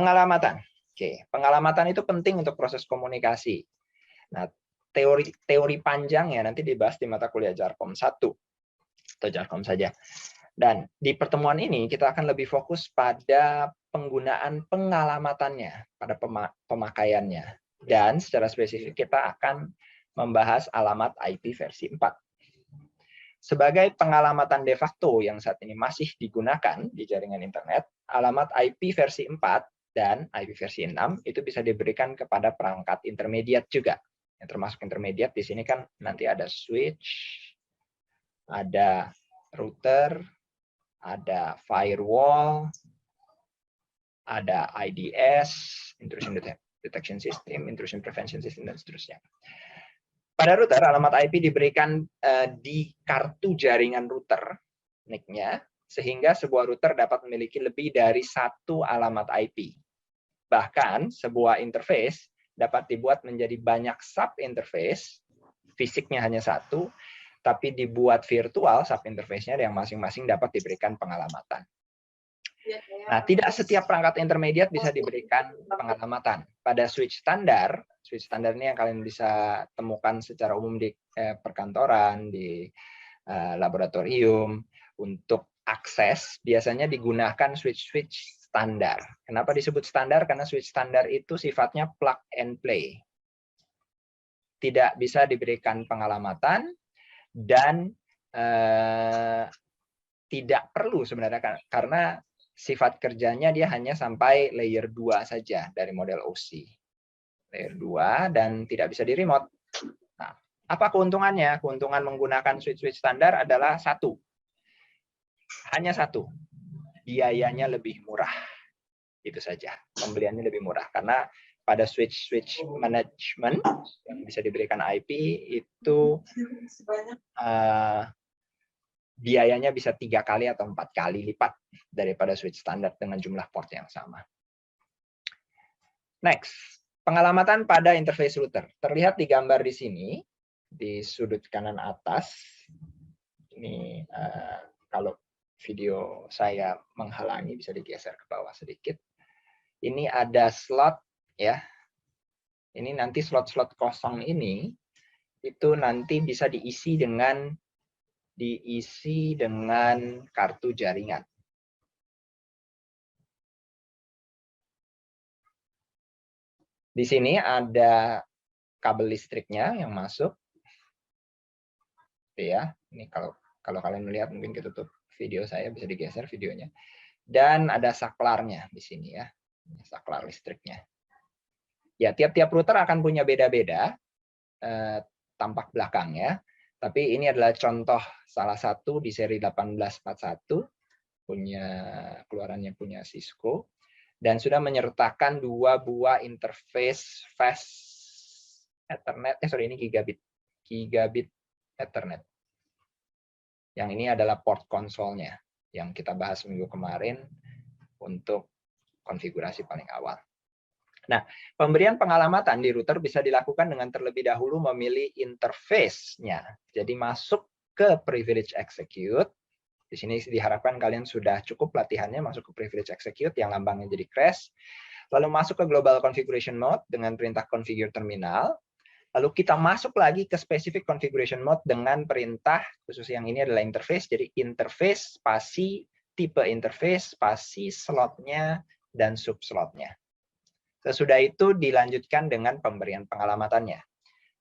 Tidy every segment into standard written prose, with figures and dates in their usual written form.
Pengalamatan. Oke, pengalamatan itu penting untuk proses komunikasi. Nah, teori panjang ya nanti dibahas di mata kuliah Jarkom 1 atau Jarkom saja. Dan di pertemuan ini kita akan lebih fokus pada penggunaan pengalamatannya, pada pemakaiannya. Dan secara spesifik kita akan membahas alamat IP versi 4. Sebagai pengalamatan de facto yang saat ini masih digunakan di jaringan internet, alamat IP versi 4 dan IP versi 6 itu bisa diberikan kepada perangkat intermediate juga. Yang termasuk intermediate di sini kan nanti ada switch, ada router, ada firewall, ada IDS, intrusion detection system, intrusion prevention system, dan seterusnya. Pada router, alamat IP diberikan di kartu jaringan router, NIC-nya, sehingga sebuah router dapat memiliki lebih dari satu alamat IP. Bahkan, sebuah interface dapat dibuat menjadi banyak sub-interface, fisiknya hanya satu, tapi dibuat virtual sub-interface-nya yang masing-masing dapat diberikan pengalamatan. Nah, tidak setiap perangkat intermediate bisa diberikan pengalamatan. Pada switch standar ini yang kalian bisa temukan secara umum di perkantoran, di laboratorium, untuk akses, biasanya digunakan switch standar. Kenapa disebut standar? Karena switch standar itu sifatnya plug and play. Tidak bisa diberikan pengalamatan, dan tidak perlu sebenarnya karena sifat kerjanya dia hanya sampai layer 2 saja dari model OC. Layer 2 dan tidak bisa di remote. Nah, apa keuntungannya? Keuntungan menggunakan switch standar adalah satu. Hanya satu. Biayanya lebih murah. Itu saja. Pembeliannya lebih murah karena pada switch management yang bisa diberikan IP itu biayanya bisa 3 kali atau 4 kali lipat daripada switch standar dengan jumlah port yang sama. Next, pengalamatan pada interface router. Terlihat di gambar di sini, di sudut kanan atas. Ini kalau video saya menghalangi bisa digeser ke bawah sedikit. Ini ada slot ya. Ini nanti slot-slot kosong ini itu nanti bisa diisi dengan kartu jaringan. Di sini ada kabel listriknya yang masuk. Ya, ini kalau kalian melihat mungkin ketutup video saya, bisa digeser videonya. Dan ada saklarnya di sini ya, saklar listriknya. Ya, tiap-tiap router akan punya beda-beda tampak belakangnya. Tapi ini adalah contoh salah satu di seri 1841 keluarannya punya Cisco dan sudah menyertakan 2 buah interface fast Ethernet. Ini gigabit Ethernet. Yang ini adalah port konsolnya yang kita bahas minggu kemarin untuk konfigurasi paling awal. Nah, pemberian pengalamatan di router bisa dilakukan dengan terlebih dahulu memilih interface-nya. Jadi masuk ke privilege execute. Di sini diharapkan kalian sudah cukup latihannya masuk ke privilege execute yang lambangnya jadi crash. Lalu masuk ke global configuration mode dengan perintah configure terminal. Lalu kita masuk lagi ke specific configuration mode dengan perintah, khusus yang ini adalah interface. Jadi interface, spasi, tipe interface, spasi, slotnya, dan subslotnya. Sesudah itu dilanjutkan dengan pemberian pengalamatannya.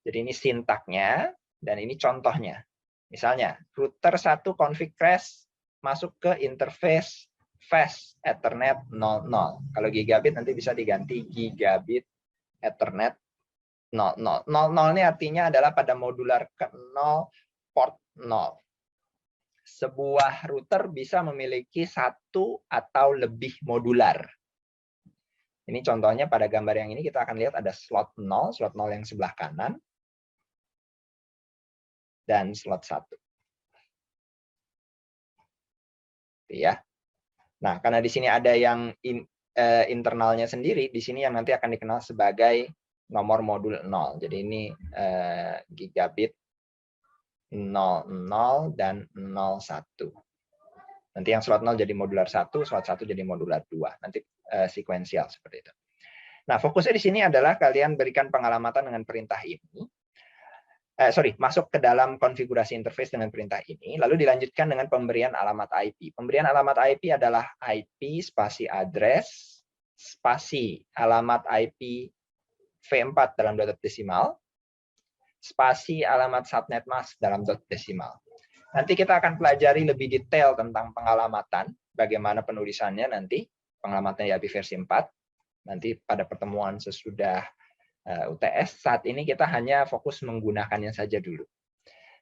Jadi ini sintaknya dan ini contohnya. Misalnya router 1 config crash masuk ke interface fast Ethernet 00. Kalau gigabit nanti bisa diganti gigabit Ethernet 00. 00 ini artinya adalah pada modular ke 0 port 0. Sebuah router bisa memiliki 1 atau lebih modular. Ini contohnya pada gambar yang ini kita akan lihat ada slot 0 yang sebelah kanan, dan slot 1. Ya. Nah, karena di sini ada yang internalnya sendiri, di sini yang nanti akan dikenal sebagai nomor modul 0. Jadi ini gigabit 00 dan 01. Nanti yang slot 0 jadi modular 1, slot 1 jadi modular 2. Nanti sekuensial seperti itu. Nah, fokusnya di sini adalah kalian berikan pengalamatan dengan perintah ini. Masuk ke dalam konfigurasi interface dengan perintah ini, lalu dilanjutkan dengan pemberian alamat IP. Pemberian alamat IP adalah IP spasi address spasi alamat IP V4 dalam dot desimal spasi alamat subnet mask dalam dot desimal. Nanti kita akan pelajari lebih detail tentang pengalamatan, bagaimana penulisannya nanti, pengalamatan IP versi 4, nanti pada pertemuan sesudah UTS. Saat ini kita hanya fokus menggunakannya saja dulu.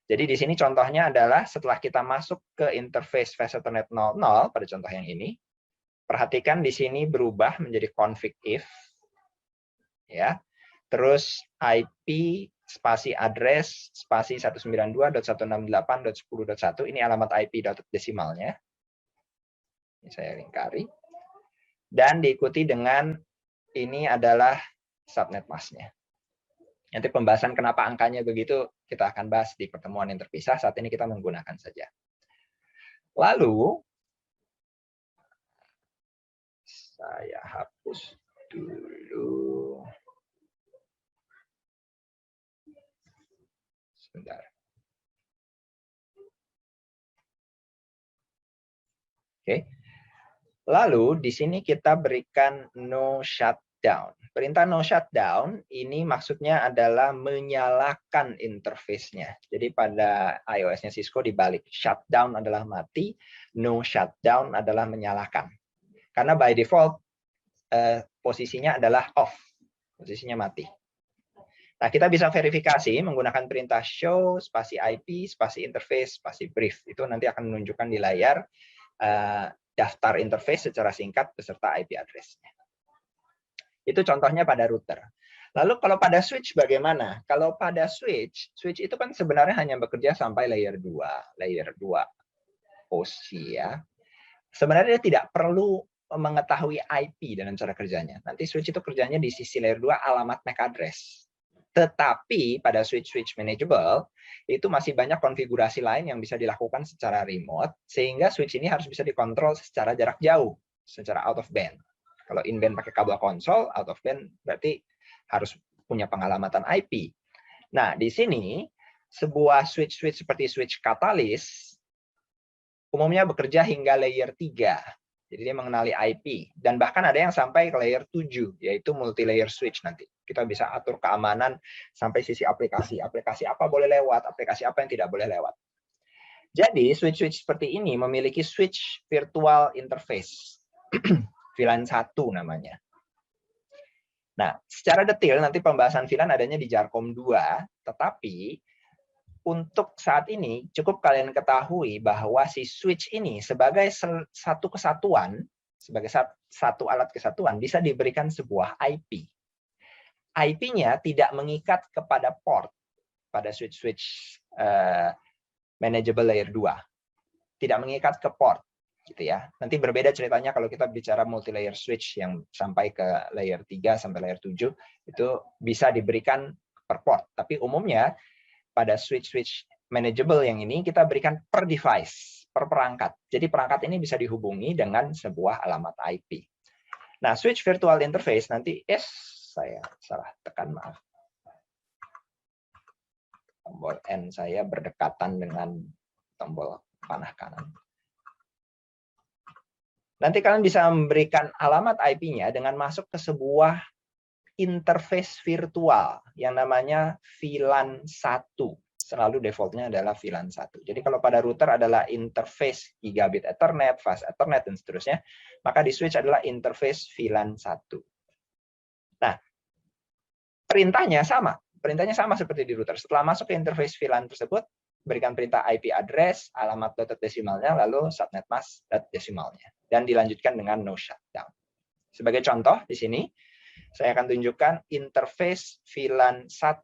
Jadi di sini contohnya adalah setelah kita masuk ke interface Fast Ethernet 00 pada contoh yang ini, perhatikan di sini berubah menjadi config if, ya. Terus IP spasi address spasi 192.168.10.1 ini alamat IP dot desimalnya. Ini saya lingkari. Dan diikuti dengan ini adalah subnet masknya. Nanti pembahasan kenapa angkanya begitu kita akan bahas di pertemuan yang terpisah. Saat ini kita menggunakan saja. Lalu saya hapus dulu. Sebentar. Oke. Lalu di sini kita berikan no shutdown. Perintah no shutdown ini maksudnya adalah menyalakan interface-nya. Jadi pada iOS-nya Cisco dibalik. Shutdown adalah mati, no shutdown adalah menyalakan. Karena by default posisinya adalah off. Posisinya mati. Nah, kita bisa verifikasi menggunakan perintah show, spasi IP, spasi interface, spasi brief. Itu nanti akan menunjukkan di layar daftar interface secara singkat beserta IP address-nya. Itu contohnya pada router. Lalu kalau pada switch bagaimana? Kalau pada switch itu kan sebenarnya hanya bekerja sampai layer 2 posisi ya. Sebenarnya dia tidak perlu mengetahui IP dalam cara kerjanya. Nanti switch itu kerjanya di sisi layer 2 alamat MAC address. Tetapi pada switch manageable itu masih banyak konfigurasi lain yang bisa dilakukan secara remote sehingga switch ini harus bisa dikontrol secara jarak jauh, secara out of band. Kalau in band pakai kabel konsol, out of band berarti harus punya pengalamatan IP. Nah, di sini sebuah switch seperti switch katalis umumnya bekerja hingga layer 3. Jadi dia mengenali IP dan bahkan ada yang sampai ke layer 7 yaitu multi layer switch nanti. Kita bisa atur keamanan sampai sisi aplikasi. Aplikasi apa boleh lewat, aplikasi apa yang tidak boleh lewat. Jadi switch seperti ini memiliki switch virtual interface. VLAN 1 namanya. Nah, secara detail nanti pembahasan VLAN adanya di JARCOM 2, tetapi untuk saat ini cukup kalian ketahui bahwa si switch ini sebagai satu kesatuan, sebagai satu alat kesatuan bisa diberikan sebuah IP. IP-nya tidak mengikat kepada port pada switch manageable layer 2. Tidak mengikat ke port. Gitu ya. Nanti berbeda ceritanya kalau kita bicara multi layer switch yang sampai ke layer 3 sampai layer 7 itu bisa diberikan per port. Tapi umumnya pada switch manageable yang ini kita berikan per device, per perangkat. Jadi perangkat ini bisa dihubungi dengan sebuah alamat IP. Nah, switch virtual interface nanti saya salah tekan, maaf. Tombol N saya berdekatan dengan tombol panah kanan. Nanti kalian bisa memberikan alamat IP-nya dengan masuk ke sebuah interface virtual yang namanya VLAN 1. Selalu defaultnya adalah VLAN 1. Jadi kalau pada router adalah interface gigabit Ethernet, fast Ethernet, dan seterusnya, maka di switch adalah interface VLAN 1. Nah, perintahnya sama. Perintahnya sama seperti di router. Setelah masuk ke interface VLAN tersebut, berikan perintah IP address, alamat dot desimalnya, lalu subnet mask dot desimalnya. Dan dilanjutkan dengan no shutdown. Sebagai contoh di sini, saya akan tunjukkan interface VLAN 1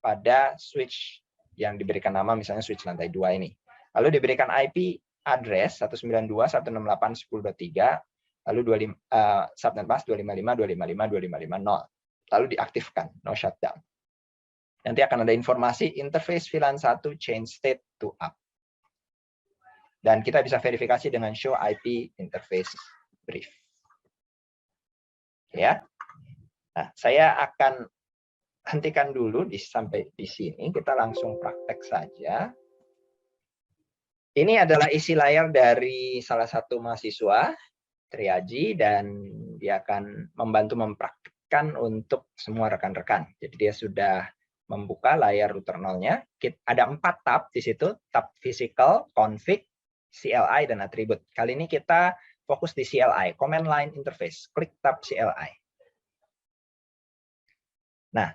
pada switch yang diberikan nama misalnya switch lantai 2 ini. Lalu diberikan IP address 192.168.10.3, lalu subnet mask 255.255.255.0. Lalu diaktifkan, no shutdown. Nanti akan ada informasi interface VLAN 1 change state to up. Dan kita bisa verifikasi dengan show IP interface brief. Ya. Nah, saya akan hentikan dulu sampai di sini. Kita langsung praktek saja. Ini adalah isi layar dari salah satu mahasiswa, Triaji, dan dia akan membantu mempraktikkan untuk semua rekan-rekan. Jadi dia sudah membuka layar router 0-nya. Ada 4 tab di situ, tab physical, config, CLI, dan atribut. Kali ini kita fokus di CLI, command line interface. Klik tab CLI. Nah,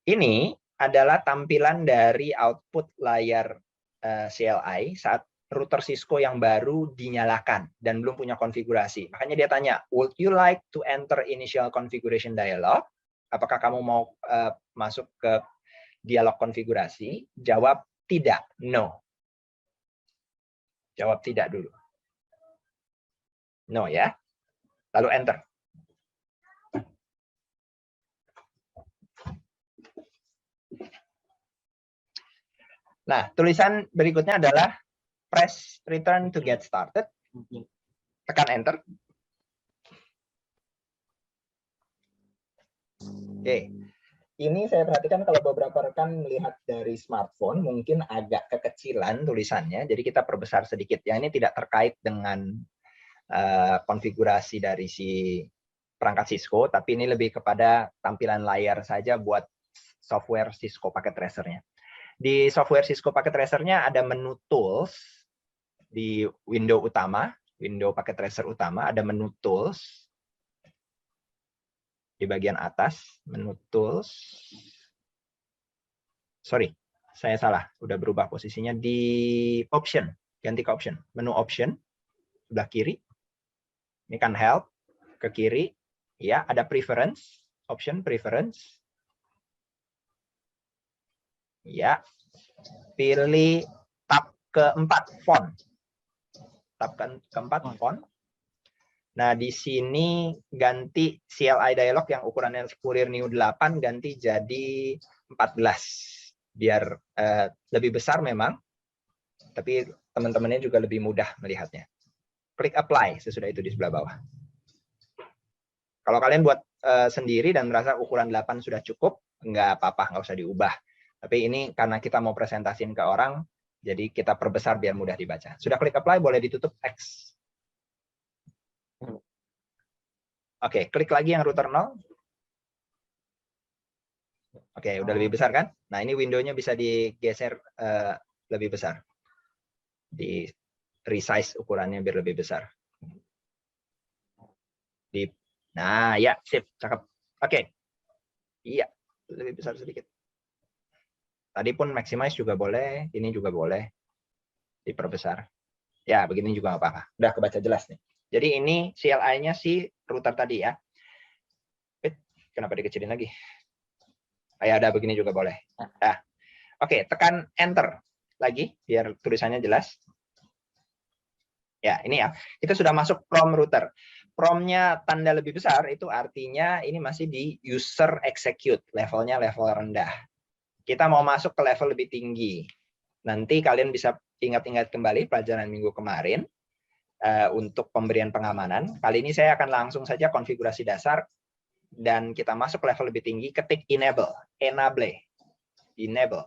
ini adalah tampilan dari output layar CLI saat router Cisco yang baru dinyalakan dan belum punya konfigurasi. Makanya dia tanya, would you like to enter initial configuration dialog? Apakah kamu mau masuk ke dialog konfigurasi? Jawab tidak, no. Jawab tidak dulu. No ya. Lalu enter. Nah, tulisan berikutnya adalah press return to get started. Tekan enter. Oke. Ini saya perhatikan kalau beberapa rekan melihat dari smartphone mungkin agak kekecilan tulisannya, jadi kita perbesar sedikit. Ya, ini tidak terkait dengan konfigurasi dari si perangkat Cisco, tapi ini lebih kepada tampilan layar saja buat software Cisco Packet Tracer-nya. Di software Cisco Packet Tracer-nya ada menu tools di window utama, window Packet Tracer utama, ada menu tools. Di bagian atas, menu tools. Sorry, saya salah. Udah berubah posisinya di option. Ganti ke option. Menu option, sebelah kiri. Ini kan help, ke kiri. Ya, ada preference. Option preference. Ya, pilih tab keempat, font. Tab keempat, font. Nah, di sini ganti CLI dialog yang ukurannya Courier New 8 ganti jadi 14. Biar lebih besar memang, tapi teman-temannya juga lebih mudah melihatnya. Klik apply sesudah itu di sebelah bawah. Kalau kalian buat sendiri dan merasa ukuran 8 sudah cukup, nggak apa-apa, nggak usah diubah. Tapi ini karena kita mau presentasiin ke orang, jadi kita perbesar biar mudah dibaca. Sudah klik apply, boleh ditutup X. Oke, klik lagi yang router 0. Oke, udah lebih besar kan? Nah, ini window-nya bisa digeser lebih besar. Di resize ukurannya biar lebih besar. Nah, ya, sip, cakep. Oke. Iya, lebih besar sedikit. Tadi pun maximize juga boleh, ini juga boleh. Diperbesar. Ya, begini juga nggak apa-apa. Udah kebaca jelas nih. Jadi ini CLI-nya si router tadi ya. Kenapa dikecilin lagi? Ya, ada begini juga boleh. Nah, oke, tekan enter lagi biar tulisannya jelas. Ya, ini ya. Kita sudah masuk prom router. Promnya tanda lebih besar itu artinya ini masih di user execute, levelnya level rendah. Kita mau masuk ke level lebih tinggi. Nanti kalian bisa ingat-ingat kembali pelajaran minggu kemarin untuk pemberian pengamanan. Kali ini saya akan langsung saja konfigurasi dasar dan kita masuk ke level lebih tinggi, ketik enable, enable.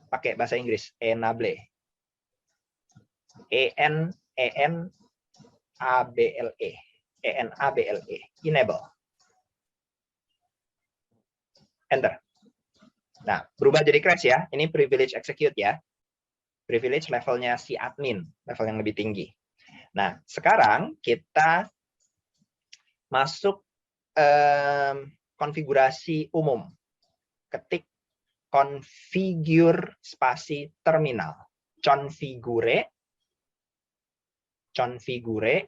Pakai bahasa Inggris, enable. E-N-A-B-L-E, enable. Enter. Nah, berubah jadi crash ya. Ini privilege execute ya. Privilege levelnya si admin, level yang lebih tinggi. Nah, sekarang kita masuk konfigurasi umum. Ketik configure spasi terminal. Configure,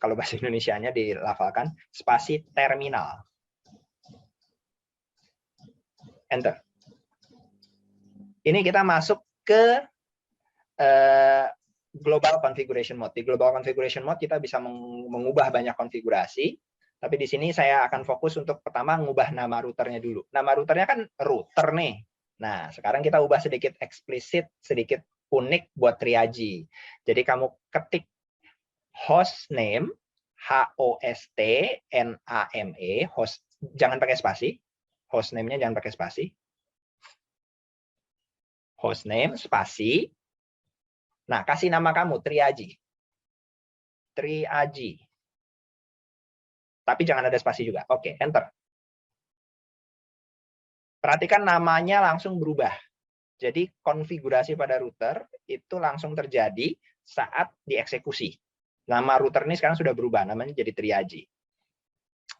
kalau bahasa Indonesianya dilafalkan, spasi terminal. Enter. Ini kita masuk ke global configuration mode. Di global configuration mode kita bisa mengubah banyak konfigurasi. Tapi di sini saya akan fokus untuk pertama mengubah nama routernya dulu. Nama routernya kan router nih. Nah, sekarang kita ubah sedikit eksplisit, sedikit unik buat triage. Jadi kamu ketik hostname, HOSTNAME, host, jangan pakai spasi. Hostname-nya jangan pakai spasi. Hostname, spasi. Nah, kasih nama kamu, triage. Triage. Tapi jangan ada spasi juga. Oke, enter. Perhatikan namanya langsung berubah. Jadi konfigurasi pada router itu langsung terjadi saat dieksekusi. Nama router ini sekarang sudah berubah, namanya jadi triage.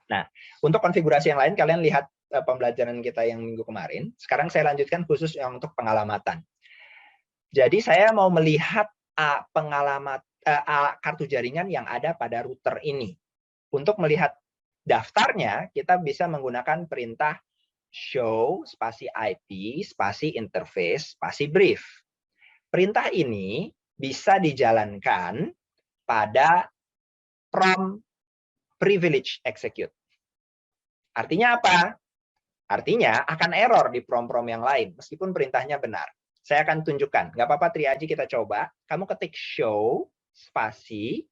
Nah, untuk konfigurasi yang lain, kalian lihat pembelajaran kita yang minggu kemarin. Sekarang saya lanjutkan khusus yang untuk pengalamatan. Jadi saya mau melihat kartu jaringan yang ada pada router ini. Untuk melihat daftarnya, kita bisa menggunakan perintah show spasi IP spasi interface spasi brief. Perintah ini bisa dijalankan pada prom privilege execute. Artinya apa? Artinya akan error di prom-prom yang lain meskipun perintahnya benar. Saya akan tunjukkan. Nggak apa-apa triage, kita coba. Kamu ketik show spasi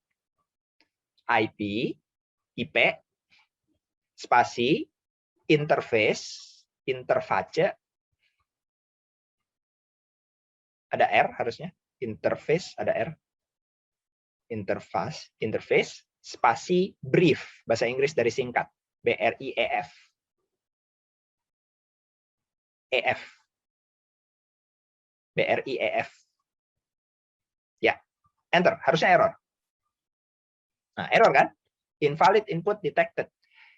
IP spasi interface, ada R harusnya, interface ada R, interface, spasi brief, bahasa Inggris dari singkat, BRIEF, BRIEF, ya, enter, harusnya error. Nah, error kan? Invalid input detected.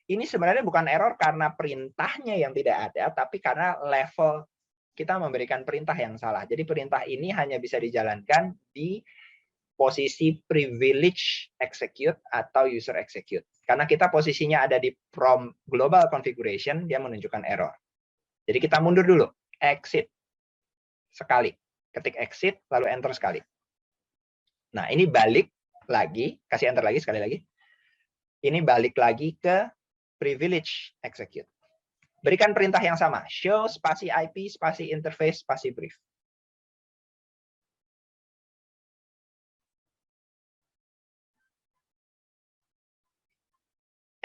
Ini sebenarnya bukan error karena perintahnya yang tidak ada, tapi karena level kita memberikan perintah yang salah. Jadi perintah ini hanya bisa dijalankan di posisi privilege execute atau user execute. Karena kita posisinya ada di prom global configuration, dia menunjukkan error. Jadi kita mundur dulu, exit sekali. Ketik exit, lalu enter sekali. Nah, ini balik lagi, kasih enter lagi sekali lagi. Ini balik lagi ke privilege execute. Berikan perintah yang sama, show spasi IP spasi interface spasi brief.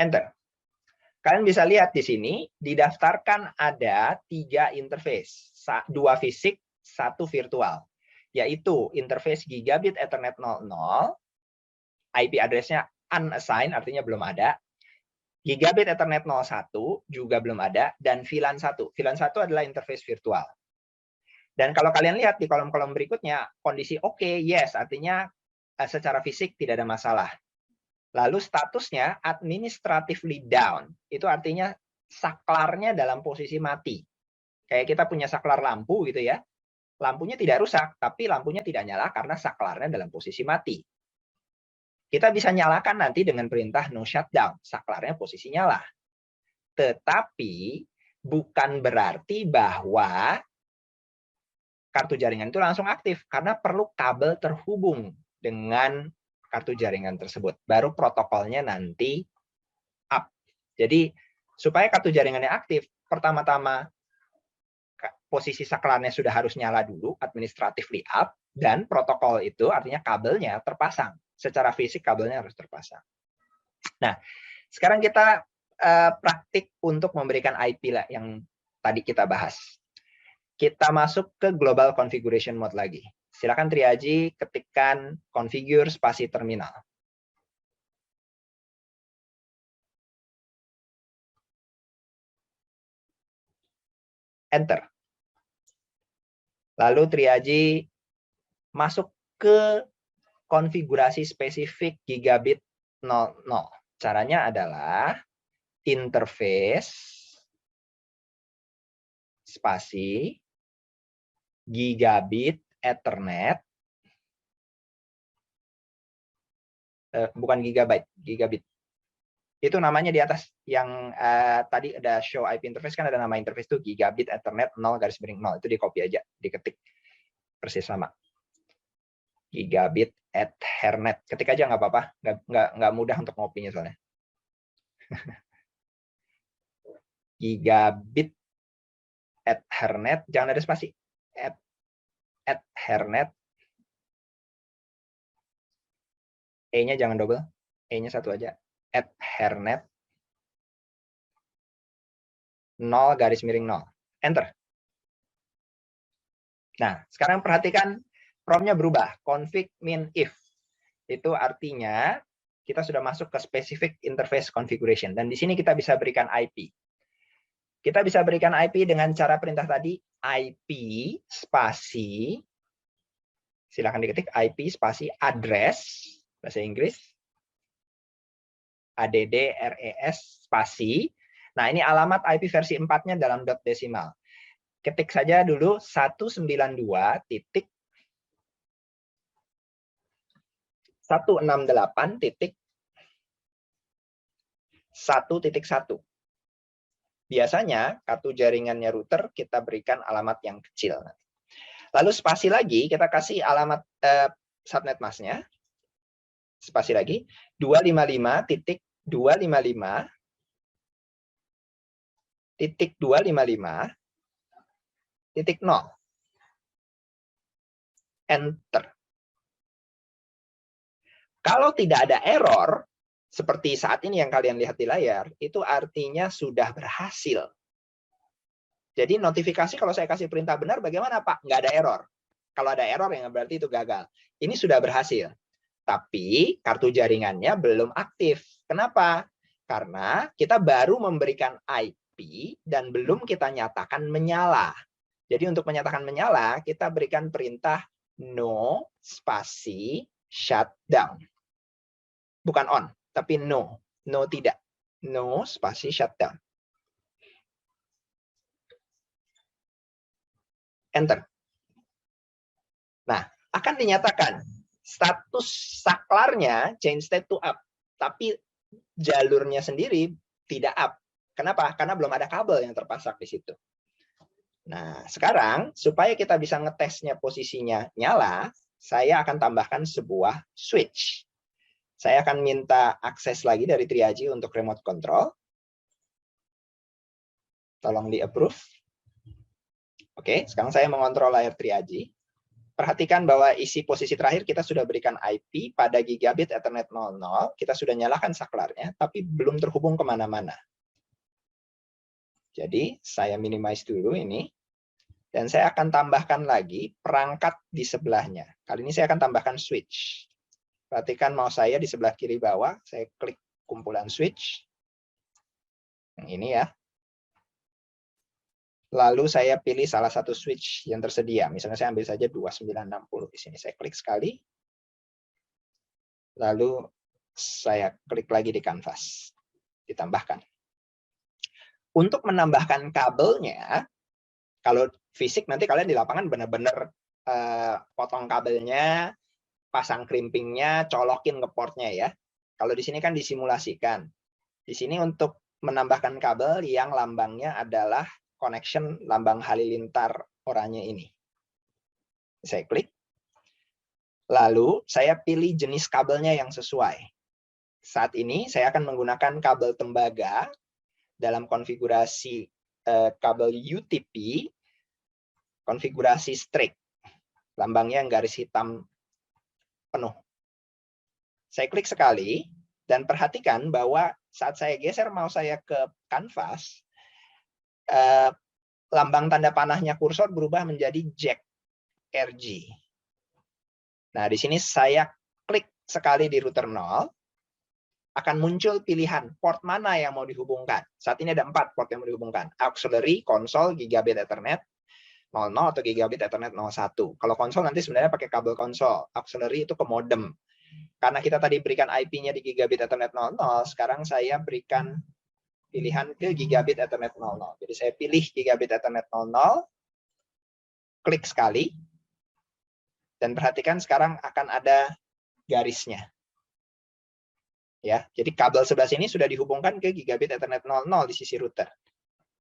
Enter. Kalian bisa lihat di sini, didaftarkan ada 3 interface, 2 fisik, 1 virtual, yaitu interface gigabit Ethernet 00, IP address-nya unassigned, artinya belum ada, Gigabit Ethernet 01 juga belum ada, dan VLAN 1. VLAN 1 adalah interface virtual. Dan kalau kalian lihat di kolom-kolom berikutnya, kondisi oke, yes, artinya secara fisik tidak ada masalah. Lalu statusnya administratively down, itu artinya saklarnya dalam posisi mati. Kayak kita punya saklar lampu gitu ya, lampunya tidak rusak, tapi lampunya tidak nyala karena saklarnya dalam posisi mati. Kita bisa nyalakan nanti dengan perintah no shutdown, saklarnya posisi nyala. Tetapi bukan berarti bahwa kartu jaringan itu langsung aktif, karena perlu kabel terhubung dengan kartu jaringan tersebut. Baru protokolnya nanti up. Jadi supaya kartu jaringannya aktif, pertama-tama posisi saklarnya sudah harus nyala dulu, administratively up, dan protokol itu artinya kabelnya terpasang. Secara fisik kabelnya harus terpasang. Nah, sekarang kita praktik untuk memberikan IP lah yang tadi kita bahas. Kita masuk ke global configuration mode lagi. Silakan triage ketikkan configure spasi terminal. Enter. Lalu triage masuk ke konfigurasi spesifik gigabit 00. Caranya adalah interface spasi gigabit Ethernet, bukan gigabyte, gigabit. Itu namanya di atas yang tadi ada show IP interface, kan ada nama interface itu gigabit Ethernet 0 itu di copy aja, diketik persis sama. Gigabit Ethernet, ketik aja nggak apa-apa, nggak mudah untuk ngopinya soalnya. Gigabit Ethernet, jangan ada spasi. Ethernet E-nya jangan double, E-nya satu aja, @hernet 0 _ 0. Enter. Nah, sekarang perhatikan prompt-nya berubah. Config min if. Itu artinya kita sudah masuk ke specific interface configuration. Dan di sini kita bisa berikan IP. Kita bisa berikan IP dengan cara perintah tadi, IP spasi, silakan diketik IP spasi address, bahasa Inggris, addres spasi. Nah, ini alamat IP versi 4-nya dalam dot desimal. Ketik saja dulu 192.168.1.1. Biasanya kartu jaringannya router kita berikan alamat yang kecil. Lalu spasi lagi, kita kasih alamat subnet masknya. Spasi lagi, 255.255.255.0. Enter. Kalau tidak ada error, seperti saat ini yang kalian lihat di layar, itu artinya sudah berhasil. Jadi notifikasi kalau saya kasih perintah benar, bagaimana Pak? Nggak ada error. Kalau ada error, yang berarti itu gagal. Ini sudah berhasil. Tapi kartu jaringannya belum aktif. Kenapa? Karena kita baru memberikan IP dan belum kita nyatakan menyala. Jadi untuk menyatakan menyala, kita berikan perintah no spasi shutdown. Bukan on, tapi no. No tidak. No spasi shutdown. Enter. Nah, akan dinyatakan status saklarnya change state to up. Tapi jalurnya sendiri tidak up. Kenapa? Karena belum ada kabel yang terpasang di situ. Nah, sekarang supaya kita bisa ngetesnya posisinya nyala, saya akan tambahkan sebuah switch. Saya akan minta akses lagi dari Triagi untuk remote control. Tolong di-approve. Oke, sekarang saya mengontrol layar Triagi. Perhatikan bahwa isi posisi terakhir kita sudah berikan IP pada gigabit Ethernet 00. Kita sudah nyalakan saklarnya, tapi belum terhubung kemana-mana. Jadi, saya minimize dulu ini. Dan saya akan tambahkan lagi perangkat di sebelahnya. Kali ini saya akan tambahkan switch. Perhatikan mouse saya di sebelah kiri bawah, saya klik kumpulan switch. Yang ini ya. Lalu saya pilih salah satu switch yang tersedia. Misalnya saya ambil saja 2960 di sini. Saya klik sekali. Lalu saya klik lagi di kanvas. Ditambahkan. Untuk menambahkan kabelnya, kalau fisik nanti kalian di lapangan benar-benar potong kabelnya, pasang crimpingnya, colokin ke portnya ya. Kalau di sini kan disimulasikan. Di sini untuk menambahkan kabel yang lambangnya adalah connection lambang halilintar oranye ini. Saya klik. Lalu saya pilih jenis kabelnya yang sesuai. Saat ini saya akan menggunakan kabel tembaga dalam konfigurasi kabel UTP, konfigurasi straight. Lambangnya yang garis hitam penuh. Saya klik sekali, dan perhatikan bahwa saat saya geser mouse saya ke kanvas, lambang tanda panahnya kursor berubah menjadi jack RG. Nah, di sini saya klik sekali di router 0, akan muncul pilihan port mana yang mau dihubungkan. Saat ini ada 4 port yang mau dihubungkan. Auxiliary, konsol, gigabit Ethernet 00 atau gigabit Ethernet 01. Kalau konsol nanti sebenarnya pakai kabel konsol. Auxiliary itu ke modem. Karena kita tadi berikan IP-nya di gigabit Ethernet 00, sekarang saya berikan pilihan ke gigabit Ethernet 00. Jadi saya pilih gigabit Ethernet 00, klik sekali, dan perhatikan sekarang akan ada garisnya. Ya, jadi kabel sebelah sini sudah dihubungkan ke gigabit Ethernet 00 di sisi router.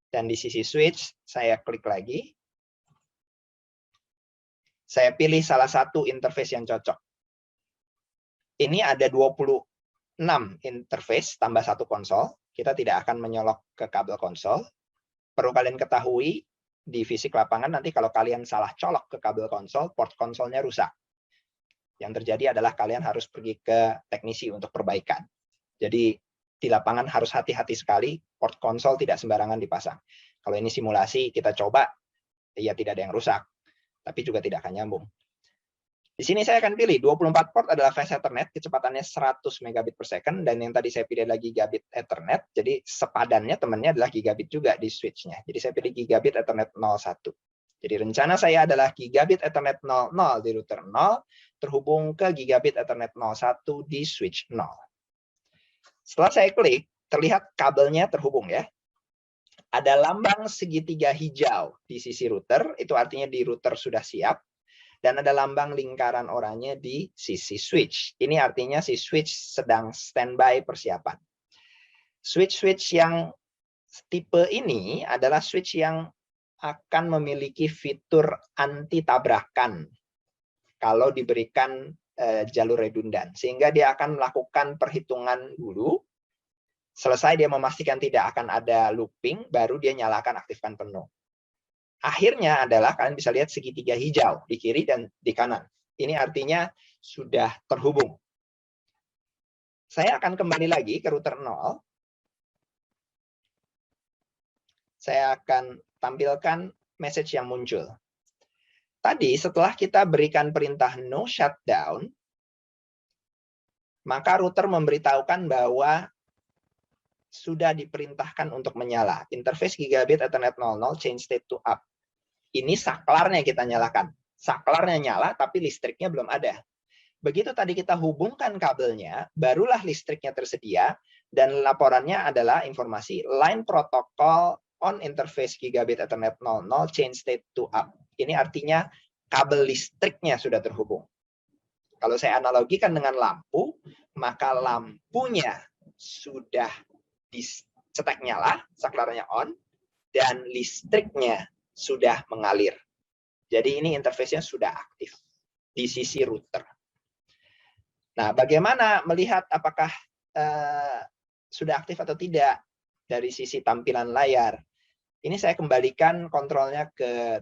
Dan di sisi switch, saya klik lagi. Saya pilih salah satu interface yang cocok. Ini ada 26 interface tambah 1 konsol. Kita tidak akan menyolok ke kabel konsol. Perlu kalian ketahui, di fisik lapangan nanti kalau kalian salah colok ke kabel konsol, port konsolnya rusak. Yang terjadi adalah kalian harus pergi ke teknisi untuk perbaikan. Jadi di lapangan harus hati-hati sekali, port konsol tidak sembarangan dipasang. Kalau ini simulasi, kita coba, ya tidak ada yang rusak, tapi juga tidak akan nyambung. Di sini saya akan pilih 24 port adalah fast Ethernet, kecepatannya 100 megabit per second, dan yang tadi saya pilih adalah gigabit Ethernet, jadi sepadannya temannya adalah gigabit juga di switch-nya. Jadi saya pilih gigabit Ethernet 01. Jadi rencana saya adalah gigabit Ethernet 00 di router 0, terhubung ke gigabit Ethernet 01 di switch 0. Setelah saya klik, terlihat kabelnya terhubung ya. Ada lambang segitiga hijau di sisi router, itu artinya di router sudah siap. Dan ada lambang lingkaran oranye di sisi switch. Ini artinya si switch sedang standby persiapan. Switch-switch yang tipe ini adalah switch yang akan memiliki fitur anti tabrakan kalau diberikan jalur redundan. Sehingga dia akan melakukan perhitungan dulu. Selesai dia memastikan tidak akan ada looping, baru dia nyalakan aktifkan penuh. Akhirnya adalah kalian bisa lihat segitiga hijau di kiri dan di kanan. Ini artinya sudah terhubung. Saya akan kembali lagi ke router 0. Saya akan tampilkan message yang muncul. Tadi setelah kita berikan perintah no shutdown, maka router memberitahukan bahwa sudah diperintahkan untuk menyala. Interface gigabit Ethernet 00 change state to up. Ini saklarnya kita nyalakan. Saklarnya nyala, tapi listriknya belum ada. Begitu tadi kita hubungkan kabelnya, barulah listriknya tersedia, dan laporannya adalah informasi line protocol on interface gigabit Ethernet 00 change state to up. Ini artinya kabel listriknya sudah terhubung. Kalau saya analogikan dengan lampu, maka lampunya sudah dicetek nyala, saklarnya on, dan listriknya sudah mengalir. Jadi ini interface-nya sudah aktif di sisi router. Nah, bagaimana melihat apakah sudah aktif atau tidak dari sisi tampilan layar? Ini saya kembalikan kontrolnya ke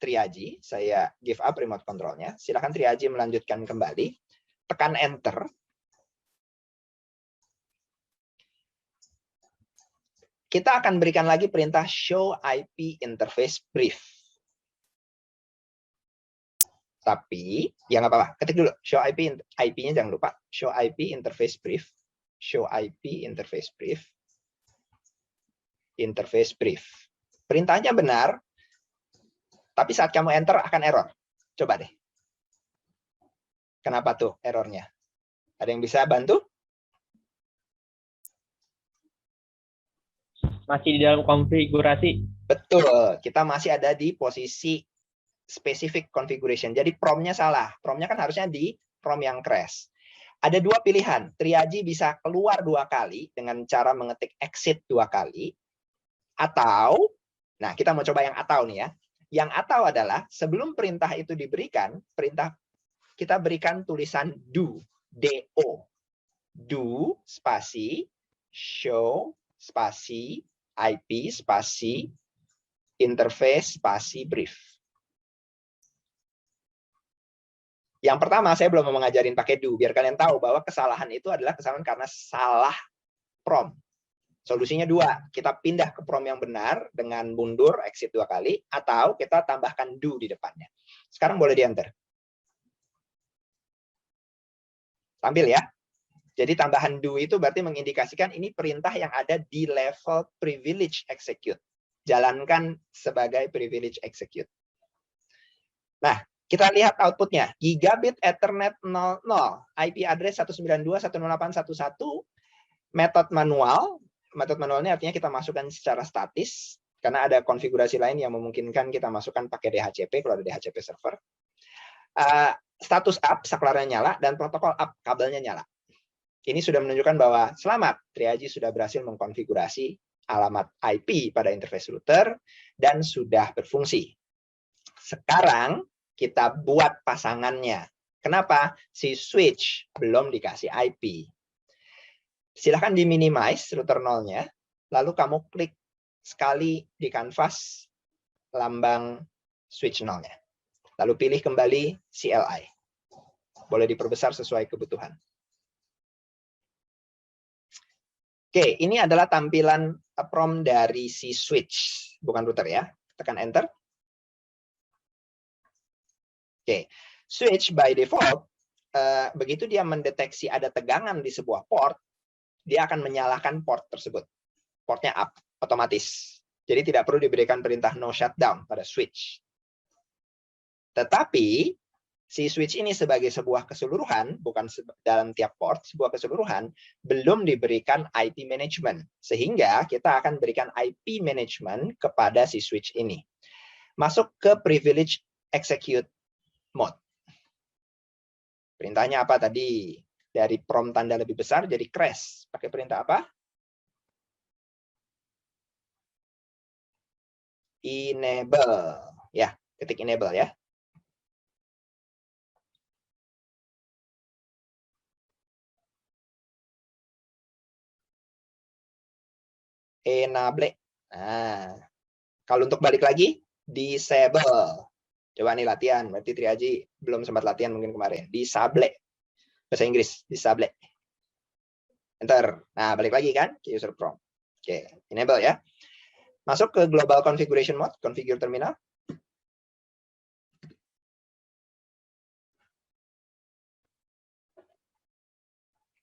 Triagi. Saya give up remote controlnya. Silakan Triagi melanjutkan kembali. Tekan Enter. Kita akan berikan lagi perintah show IP interface brief. Tapi, ya nggak apa-apa, ketik dulu. Show IP-nya jangan lupa. Show IP interface brief. Show IP interface brief. Interface brief. Perintahnya benar, tapi saat kamu enter akan error. Coba deh. Kenapa tuh errornya? Ada yang bisa bantu? Masih di dalam konfigurasi. Betul, kita masih ada di posisi specific configuration. Jadi promnya salah. Promnya kan harusnya di prom yang crash. Ada dua pilihan. Triagi bisa keluar 2 kali dengan cara mengetik exit 2 kali. Atau, nah kita mau coba yang atau nih ya. Yang atau adalah sebelum perintah itu diberikan, perintah kita berikan tulisan do. D-O. Do, spasi, show, spasi, IP, spasi, interface, spasi, brief. Yang pertama, saya belum mau ngajarin pakai do, biar kalian tahu bahwa kesalahan itu adalah kesalahan karena salah prom. Solusinya 2, kita pindah ke prom yang benar dengan mundur, exit 2 kali, atau kita tambahkan do di depannya. Sekarang boleh di-enter. Tampil ya. Jadi tambahan do itu berarti mengindikasikan ini perintah yang ada di level privilege execute. Jalankan sebagai privilege execute. Nah, kita lihat outputnya. Gigabit Ethernet 00, IP address 192.168.1.1, metode manual. Metode manualnya artinya kita masukkan secara statis, karena ada konfigurasi lain yang memungkinkan kita masukkan pakai DHCP kalau ada DHCP server. Status up, saklarnya nyala, dan protokol up, kabelnya nyala. Ini sudah menunjukkan bahwa selamat, Triagi sudah berhasil mengkonfigurasi alamat IP pada interface router dan sudah berfungsi. Sekarang kita buat pasangannya. Kenapa? Si switch belum dikasih IP. Silahkan di-minimize router 0-nya, lalu kamu klik sekali di kanvas lambang switch 0-nya. Lalu pilih kembali CLI. boleh diperbesar sesuai kebutuhan. Oke, ini adalah tampilan prompt dari si switch, bukan router ya. Tekan enter. Oke, switch by default, begitu dia mendeteksi ada tegangan di sebuah port, dia akan menyalakan port tersebut. Portnya up, otomatis. Jadi tidak perlu diberikan perintah no shutdown pada switch. Tetapi, si switch ini sebagai sebuah keseluruhan, bukan dalam tiap port, sebuah keseluruhan, belum diberikan IP management. Sehingga kita akan berikan IP management kepada si switch ini. Masuk ke privilege execute mode. Perintahnya apa tadi? Dari prompt tanda lebih besar jadi crash. Pakai perintah apa? Enable. Ya, ketik enable ya. Enable. Nah, kalau untuk balik lagi, disable. Coba nih latihan, berarti Triaji belum sempat latihan mungkin kemarin. Disable. Bahasa Inggris, disable. Enter. Nah, balik lagi kan ke user prompt. Oke, enable ya. Masuk ke global configuration mode, configure terminal.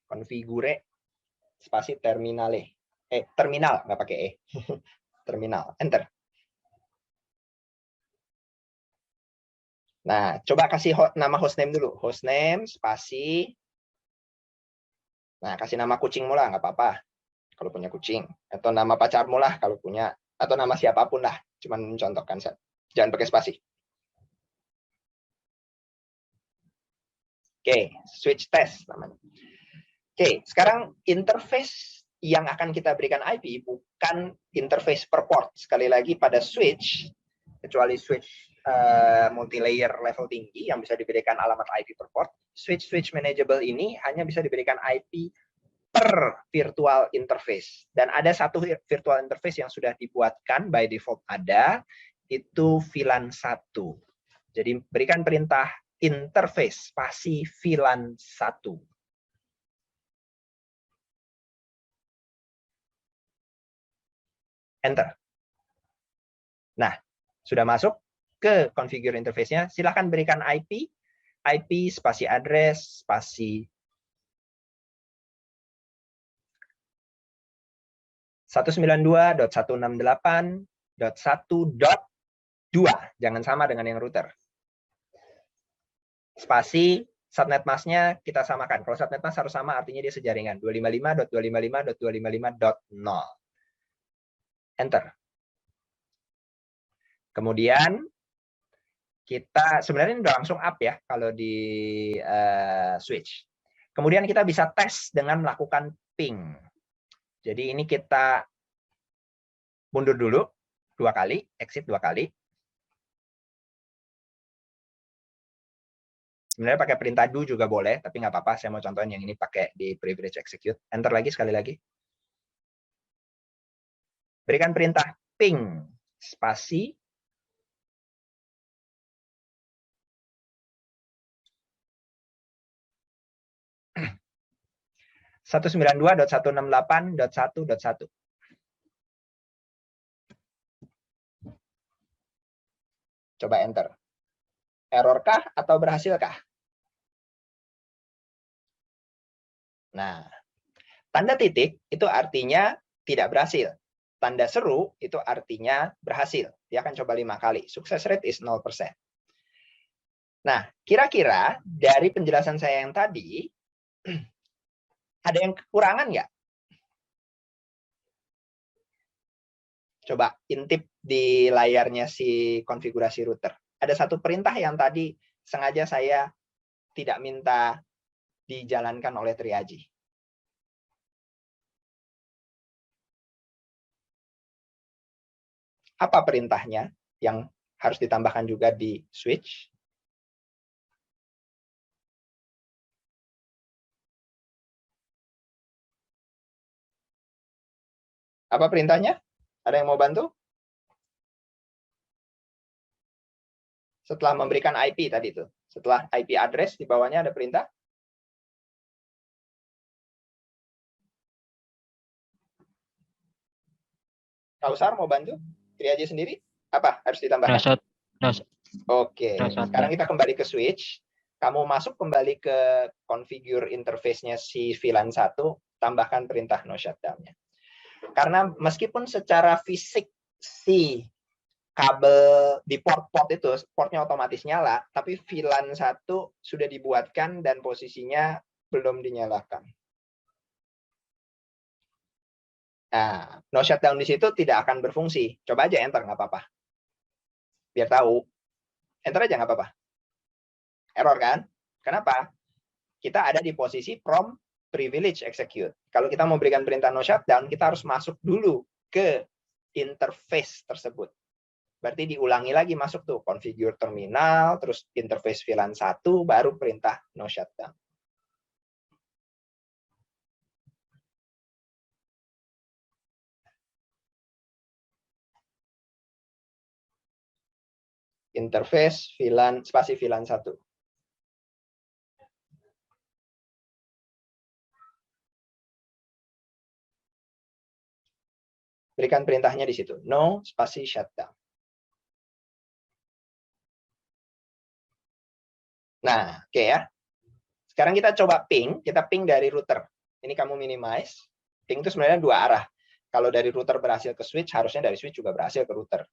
Configure spasi terminale. Terminal, nggak pakai E. Terminal, enter. Nah, coba kasih nama hostname dulu. Hostname, spasi. Nah, kasih nama kucingmu lah, nggak apa-apa. Kalau punya kucing. Atau nama pacarmu lah, kalau punya. Atau nama siapapun lah. Cuman mencontohkan. Jangan pakai spasi. Oke, switch test namanya. Oke, sekarang interface yang akan kita berikan IP bukan interface per port. Sekali lagi pada switch, kecuali switch multi-layer level tinggi yang bisa diberikan alamat IP per port, switch manageable ini hanya bisa diberikan IP per virtual interface. Dan ada satu virtual interface yang sudah dibuatkan by default ada, itu VLAN 1. Jadi berikan perintah interface spasi VLAN 1. Enter. Nah, sudah masuk ke configure interface-nya. Silahkan berikan IP spasi address, spasi 192.168.1.2. Jangan sama dengan yang router. Spasi subnet mask-nya kita samakan. Kalau subnet mask harus sama, artinya dia sejaringan. 255.255.255.0. Enter. Kemudian kita sebenarnya ini udah langsung up ya kalau di switch. Kemudian kita bisa tes dengan melakukan ping. Jadi ini kita mundur dulu 2 kali, exit 2 kali. Sebenarnya pakai perintah do juga boleh, tapi nggak apa-apa. Saya mau contohin yang ini pakai di privilege execute. Enter lagi sekali lagi. Berikan perintah ping spasi 192.168.1.1. Coba enter. Error kah atau berhasilkah? Nah, tanda titik itu artinya tidak berhasil. Tanda seru itu artinya berhasil. Dia akan coba 5 kali. Success rate is 0%. Nah, kira-kira dari penjelasan saya yang tadi, ada yang kekurangan nggak? Coba intip di layarnya si konfigurasi router. Ada satu perintah yang tadi sengaja saya tidak minta dijalankan oleh Triaji. Apa perintahnya yang harus ditambahkan juga di switch? Apa perintahnya? Ada yang mau bantu? Setelah memberikan IP tadi itu. Setelah IP address, di bawahnya ada perintah. Kausar mau bantu? Triaji sendiri? Apa? Harus ditambahkan? Nosot. Oke, sekarang kita kembali ke switch. Kamu masuk kembali ke configure interface-nya si VLAN 1, tambahkan perintah no shutdown-nya. Karena meskipun secara fisik si kabel di port-port itu, portnya otomatis nyala, tapi VLAN 1 sudah dibuatkan dan posisinya belum dinyalakan. Nah, no shutdown di situ tidak akan berfungsi. Coba aja enter, nggak apa-apa. Biar tahu. Enter aja nggak apa-apa. Error kan? Kenapa? Kita ada di posisi prompt privilege execute. Kalau kita mau berikan perintah no shutdown, kita harus masuk dulu ke interface tersebut. Berarti diulangi lagi masuk tuh, configure terminal, terus interface VLAN 1, baru perintah no shutdown. Interface VLAN spasi VLAN 1. Berikan perintahnya di situ, no spasi shutdown. Nah, oke ya. Sekarang kita coba ping, kita ping dari router. Ini kamu minimize. Ping itu sebenarnya dua arah. Kalau dari router berhasil ke switch, harusnya dari switch juga berhasil ke router.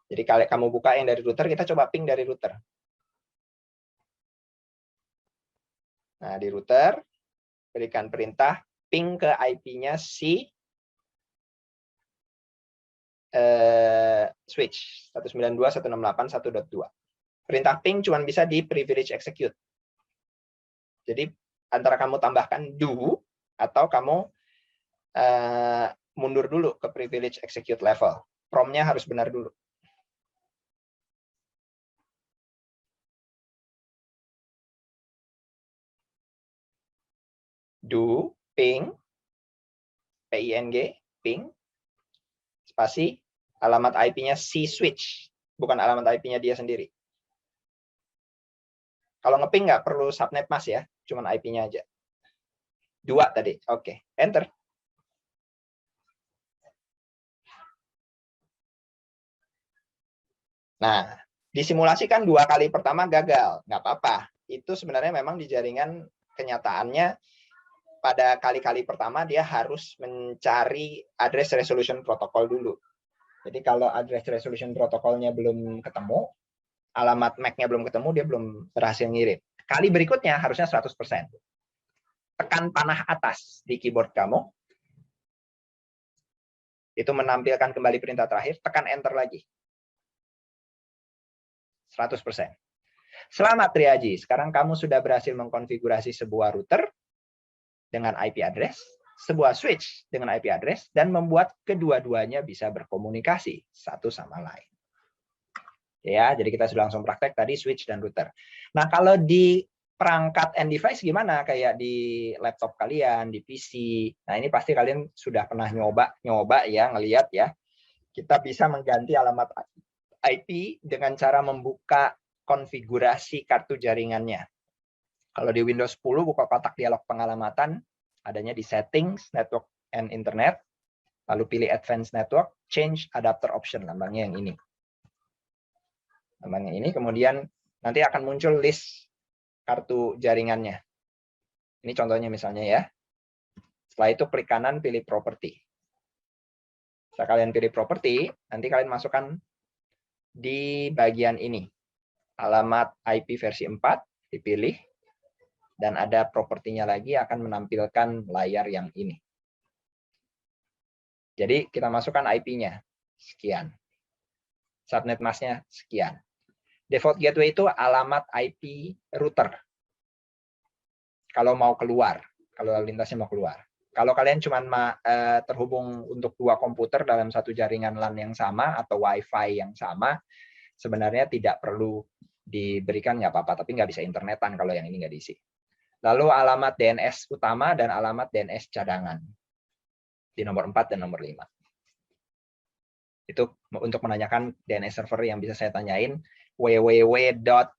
Jadi kalau kamu buka yang dari router, kita coba ping dari router. Nah, di router, berikan perintah ping ke IP-nya si switch 192.168.1.2. Perintah ping cuma bisa di privilege execute. Jadi antara kamu tambahkan do atau kamu mundur dulu ke privilege execute level. Prompt-nya harus benar dulu. Do ping ping ping spasi alamat IP-nya si switch, bukan alamat IP-nya dia sendiri. Kalau ngeping nggak perlu subnet mas ya, cuman IP-nya aja. 2 tadi, oke, enter. Nah, disimulasikan 2 kali pertama gagal, nggak apa-apa. Itu sebenarnya memang di jaringan kenyataannya pada kali-kali pertama dia harus mencari address resolution protocol dulu. Jadi kalau address resolution protokolnya belum ketemu, alamat MAC-nya belum ketemu, dia belum berhasil ngirim. Kali berikutnya harusnya 100%. Tekan panah atas di keyboard kamu. Itu menampilkan kembali perintah terakhir, tekan enter lagi. 100%. Selamat Triaji, sekarang kamu sudah berhasil mengkonfigurasi sebuah router dengan IP address, sebuah switch dengan IP address, dan membuat kedua-duanya bisa berkomunikasi satu sama lain. Ya, jadi kita sudah langsung praktek tadi switch dan router. Nah, kalau di perangkat and device gimana? Kayak di laptop kalian, di PC. Nah, ini pasti kalian sudah pernah nyoba ya, ngelihat ya. Kita bisa mengganti alamat IP dengan cara membuka konfigurasi kartu jaringannya. Kalau di Windows 10 buka kotak dialog pengalamatan, adanya di settings, network and internet, lalu pilih advanced network, change adapter option, lambangnya yang ini. Lambangnya ini, kemudian nanti akan muncul list kartu jaringannya. Ini contohnya misalnya ya. Setelah itu klik kanan, pilih property. Setelah kalian pilih property, nanti kalian masukkan di bagian ini. Alamat IP versi 4, dipilih. Dan ada propertinya lagi akan menampilkan layar yang ini. Jadi kita masukkan IP-nya, sekian. Subnet mask-nya, sekian. Default gateway itu alamat IP router. Kalau mau keluar, kalau lalu lintasnya mau keluar. Kalau kalian cuma terhubung untuk 2 komputer dalam satu jaringan LAN yang sama atau Wi-Fi yang sama, sebenarnya tidak perlu diberikan, nggak apa-apa, tapi nggak bisa internetan kalau yang ini nggak diisi. Lalu alamat DNS utama dan alamat DNS cadangan di nomor 4 dan nomor 5. Itu untuk menanyakan DNS server yang bisa saya tanyain, www.dns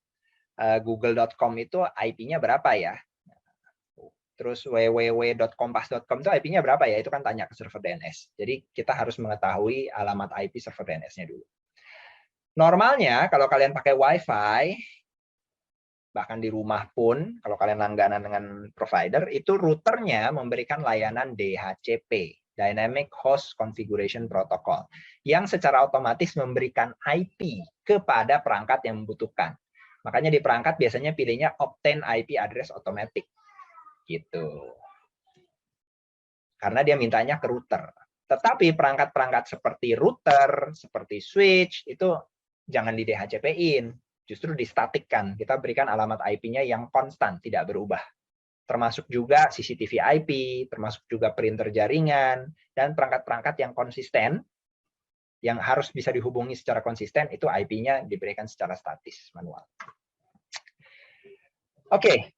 google.com itu IP-nya berapa ya? Terus www.kompas.com itu IP-nya berapa ya? Itu kan tanya ke server DNS. Jadi kita harus mengetahui alamat IP server DNS-nya dulu. Normalnya kalau kalian pakai WiFi, bahkan di rumah pun, kalau kalian langganan dengan provider, itu routernya memberikan layanan DHCP, Dynamic Host Configuration Protocol, yang secara otomatis memberikan IP kepada perangkat yang membutuhkan. Makanya di perangkat biasanya pilihnya Obtain IP Address Automatic. Gitu. Karena dia mintanya ke router. Tetapi perangkat-perangkat seperti router, seperti switch, itu jangan di DHCP-in. Justru distatikkan. Kita berikan alamat IP-nya yang konstan, tidak berubah. Termasuk juga CCTV IP, termasuk juga printer jaringan, dan perangkat-perangkat yang konsisten, yang harus bisa dihubungi secara konsisten, itu IP-nya diberikan secara statis, manual. Oke.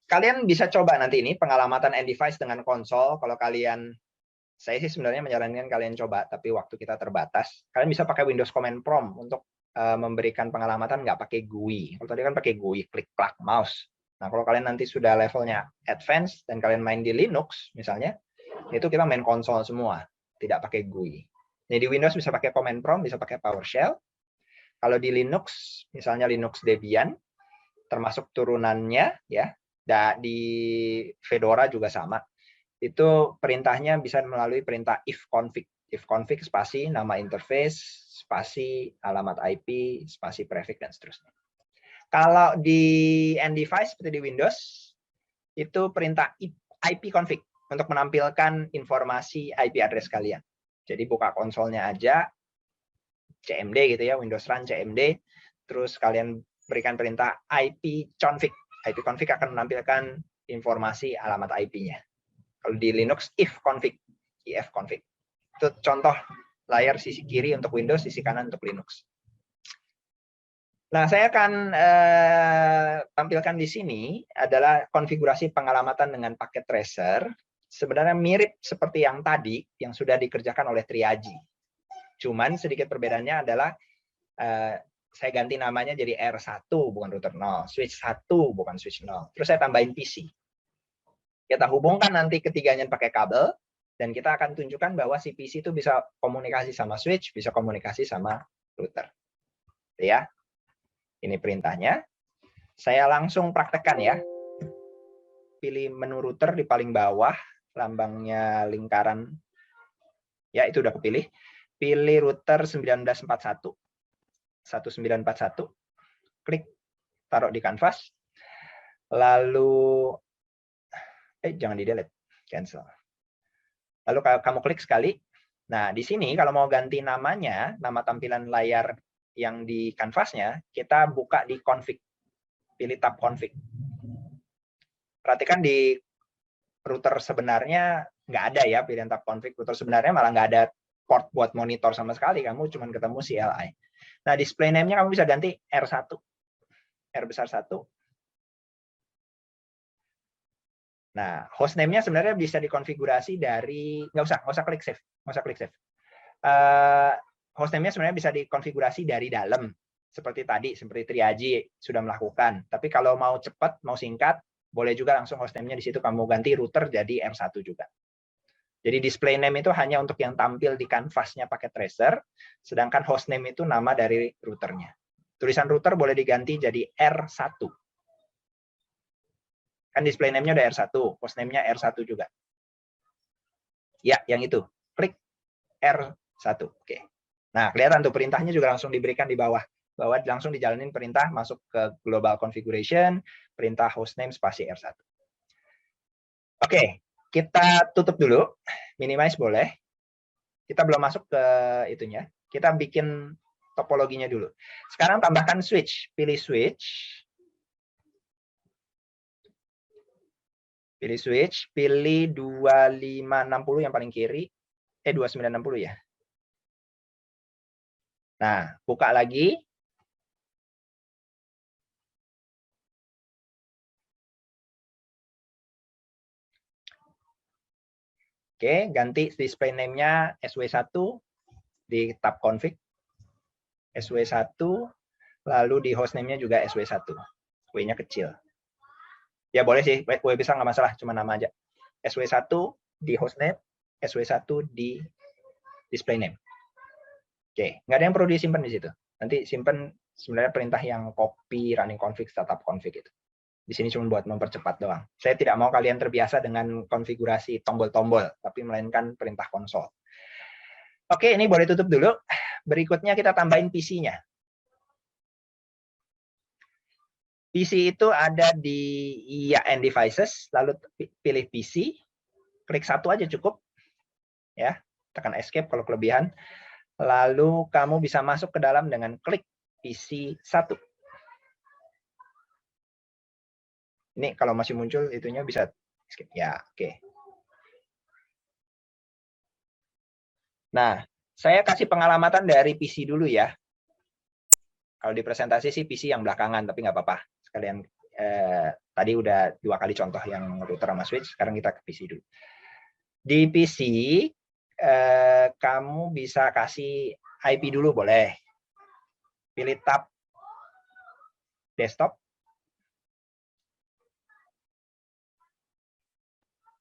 Kalian bisa coba nanti ini pengalamatan end device dengan konsol. Kalau kalian, saya sih sebenarnya menyarankan kalian coba, tapi waktu kita terbatas. Kalian bisa pakai Windows Command Prompt untuk memberikan pengalamatan nggak pakai GUI. Kalau tadi kan pakai GUI, klik plug mouse. Nah, kalau kalian nanti sudah levelnya advance dan kalian main di Linux misalnya, itu kita main konsol semua, tidak pakai GUI. Jadi di Windows bisa pakai Command Prompt, bisa pakai PowerShell. Kalau di Linux, misalnya Linux Debian, termasuk turunannya ya. Di Fedora juga sama. Itu perintahnya bisa melalui perintah ifconfig. Ifconfig spasi nama interface, spasi alamat IP, spasi prefix dan seterusnya. Kalau di end device seperti di Windows, itu perintah ipconfig untuk menampilkan informasi IP address kalian. Jadi buka konsolnya aja, CMD gitu ya, Windows Run CMD, terus kalian berikan perintah ipconfig. ipconfig akan menampilkan informasi alamat IP-nya. Kalau di Linux, ifconfig. ifconfig. Itu contoh layar sisi kiri untuk Windows, sisi kanan untuk Linux. Nah, saya akan tampilkan di sini adalah konfigurasi pengalamatan dengan paket tracer. Sebenarnya mirip seperti yang tadi, yang sudah dikerjakan oleh Triagi. Cuman sedikit perbedaannya adalah saya ganti namanya jadi R1 bukan router 0, switch 1 bukan switch 0. Terus saya tambahin PC. Kita hubungkan nanti ketiganya pakai kabel, dan kita akan tunjukkan bahwa si PC itu bisa komunikasi sama switch, bisa komunikasi sama router. Ya, ini perintahnya. Saya langsung praktekkan ya. Pilih menu router di paling bawah, lambangnya lingkaran. Ya, itu udah kepilih. Pilih router 1941. 1941, klik, taruh di kanvas, lalu, jangan di delete, cancel. Lalu kamu klik sekali. Nah, di sini kalau mau ganti namanya, nama tampilan layar yang di kanvasnya, kita buka di config, pilih tab config. Perhatikan di router sebenarnya nggak ada ya pilihan tab config, router sebenarnya malah nggak ada port buat monitor sama sekali, kamu cuma ketemu CLI. Nah, display name-nya kamu bisa ganti R1. R besar 1. Nah, host name-nya sebenarnya bisa dikonfigurasi dari, nggak usah klik save. Nggak usah klik save. Host name-nya sebenarnya bisa dikonfigurasi dari dalam. Seperti tadi, seperti Triagi sudah melakukan. Tapi kalau mau cepat, mau singkat, boleh juga langsung host name-nya di situ kamu ganti router jadi R1 juga. Jadi display name itu hanya untuk yang tampil di kanvasnya pakai tracer, sedangkan host name itu nama dari routernya. Tulisan router boleh diganti jadi R1. Kan display name-nya udah R1, host name-nya R1 juga. Ya, yang itu. Klik R1. Oke. Nah, kelihatan tuh perintahnya juga langsung diberikan di bawah. Bahwa langsung dijalanin perintah masuk ke global configuration, perintah host name spasi R1. Oke. Kita tutup dulu, minimize boleh. Kita belum masuk ke itunya. Kita bikin topologinya dulu. Sekarang tambahkan switch. Pilih switch. Pilih switch. Pilih 2560 yang paling kiri. 2960 ya. Nah, buka lagi. Oke, ganti display name-nya SW1 di tab config. SW1, Lalu di hostname-nya juga SW1. W-nya kecil. Ya boleh sih, W besar nggak masalah, cuma nama aja. SW1 di hostname, SW1 di display name. Oke, nggak ada yang perlu disimpan di situ. Nanti simpan sebenarnya perintah yang copy running config startup config itu. Di sini cuma buat mempercepat doang. Saya tidak mau kalian terbiasa dengan konfigurasi tombol-tombol, tapi melainkan perintah konsol. Oke, ini boleh tutup dulu. Berikutnya kita tambahin PC-nya. PC itu ada di IAN devices, lalu pilih PC, klik satu aja cukup, ya, tekan escape kalau kelebihan. Lalu kamu bisa masuk ke dalam dengan klik PC 1. Ini kalau masih muncul itunya bisa skip ya, oke. Nah, saya kasih pengalamatan dari PC dulu ya. Kalau di presentasi sih PC yang belakangan, tapi nggak apa-apa. Sekalian tadi udah 2 kali contoh yang router sama switch, sekarang kita ke PC dulu. Di PC, kamu bisa kasih IP dulu boleh. Pilih tab desktop.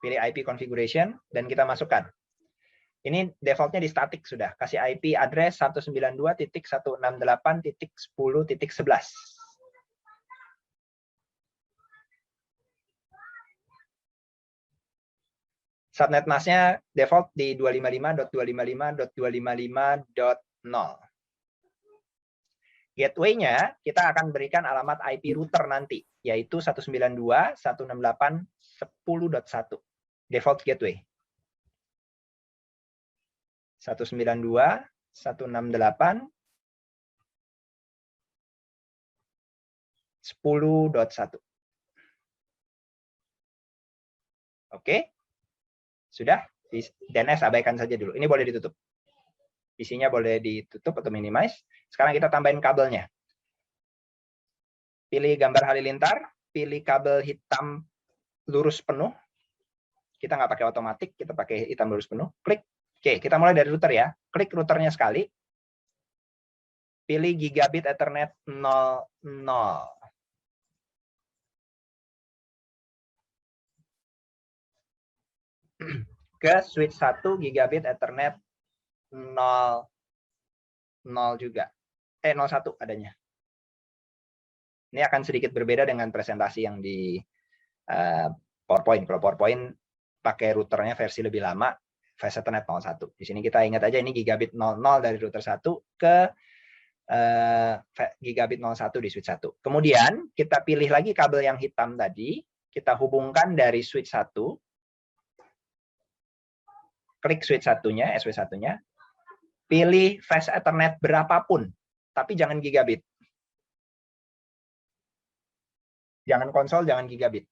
Pilih IP configuration, dan kita masukkan. Ini defaultnya di static sudah. Kasih IP address 192.168.10.11. Subnet masknya default di 255.255.255.0. Gateway-nya kita akan berikan alamat IP router nanti, yaitu 192.168.10.1. Default gateway. 192.168.10.1. Oke. Sudah? DNS abaikan saja dulu. Ini boleh ditutup. PC-nya boleh ditutup atau minimize. Sekarang kita tambahin kabelnya. Pilih gambar halilintar, pilih kabel hitam lurus penuh. Kita nggak pakai otomatis, kita pakai hitam lurus penuh. Klik. Oke, kita mulai dari router ya. Klik routernya sekali. Pilih gigabit Ethernet 00. Ke switch 1 gigabit Ethernet 00 juga. 01 adanya. Ini akan sedikit berbeda dengan presentasi yang di PowerPoint. Kalau PowerPoint pakai routernya versi lebih lama, Fast Ethernet 01. Di sini kita ingat aja ini gigabit 00 dari router 1 ke gigabit 01 di switch 1. Kemudian kita pilih lagi kabel yang hitam tadi, kita hubungkan dari switch 1, klik switch satunya, SW1-nya, pilih Fast Ethernet berapapun, tapi jangan gigabit. Jangan konsol, jangan gigabit.